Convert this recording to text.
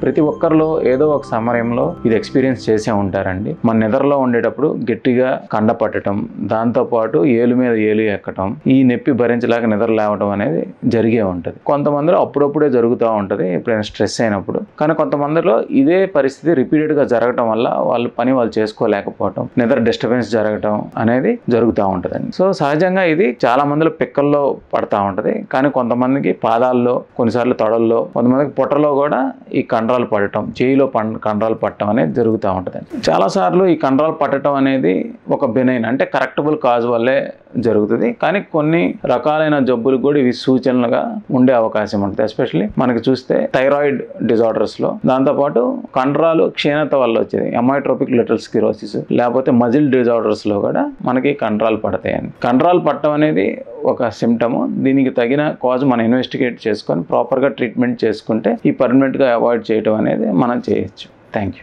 ప్రతి ఒక్కరిలో ఏదో ఒక సమయంలో ఇది ఎక్స్పీరియన్స్ చేసే ఉంటారండి. మన నిద్రలో ఉండేటప్పుడు గట్టిగా కండ పట్టడం, దాంతోపాటు ఏలు మీద ఏలు ఎక్కడం, ఈ నొప్పి భరించలేక నిద్ర లేవడం అనేది జరిగే ఉంటుంది. కొంతమందిలో అప్పుడప్పుడే జరుగుతూ ఉంటుంది ఎప్పుడైనా స్ట్రెస్ అయినప్పుడు. కానీ కొంతమందిలో ఇదే పరిస్థితి రిపీటెడ్గా జరగటం వల్ల వాళ్ళు చేసుకోలేకపోవటం, నిద్ర డిస్టర్బెన్స్ జరగటం అనేది జరుగుతూ ఉంటుందండి. సో సహజంగా ఇది చాలా మందిలో పిక్కల్లో పడతా ఉంటుంది. కానీ కొంతమందికి పాదాల్లో, కొన్నిసార్లు తొడల్లో, కొంతమందికి పొట్టలో కూడా ఈ కండరాలు పడటం, చేయిలో కండరాలు పట్టడం అనేది జరుగుతూ ఉంటుందండి. చాలాసార్లు ఈ కండరాలు పట్టడం అనేది ఒక బెనైన్ అంటే కరెక్టబుల్ కాజ్ వల్లే జరుగుతుంది. కానీ కొన్ని రకాలైన జబ్బులు కూడా ఇవి సూచనలుగా ఉండే అవకాశం ఉంటుంది. ఎస్పెషల్లీ మనకి చూస్తే థైరాయిడ్ డిజార్డర్స్లో, దాంతోపాటు కండరాలు క్షీణత వల్ల వచ్చేది అమైట్రోపిక్ లిటల్ స్క్లెరోసిస్, లేకపోతే మజిల్ డిజార్డర్స్లో కూడా మనకి కండరాలు పడతాయండి. కండరాలు పట్టడం అనేది ఒక సిమ్టము. దీనికి తగిన కాజ్ మనం ఇన్వెస్టిగేట్ చేసుకొని ప్రాపర్గా ట్రీట్మెంట్ చేసుకుంటే ఈ పర్మనెంట్గా అవాయిడ్ చేయడం అనేది మనం చేయొచ్చు. Thank you.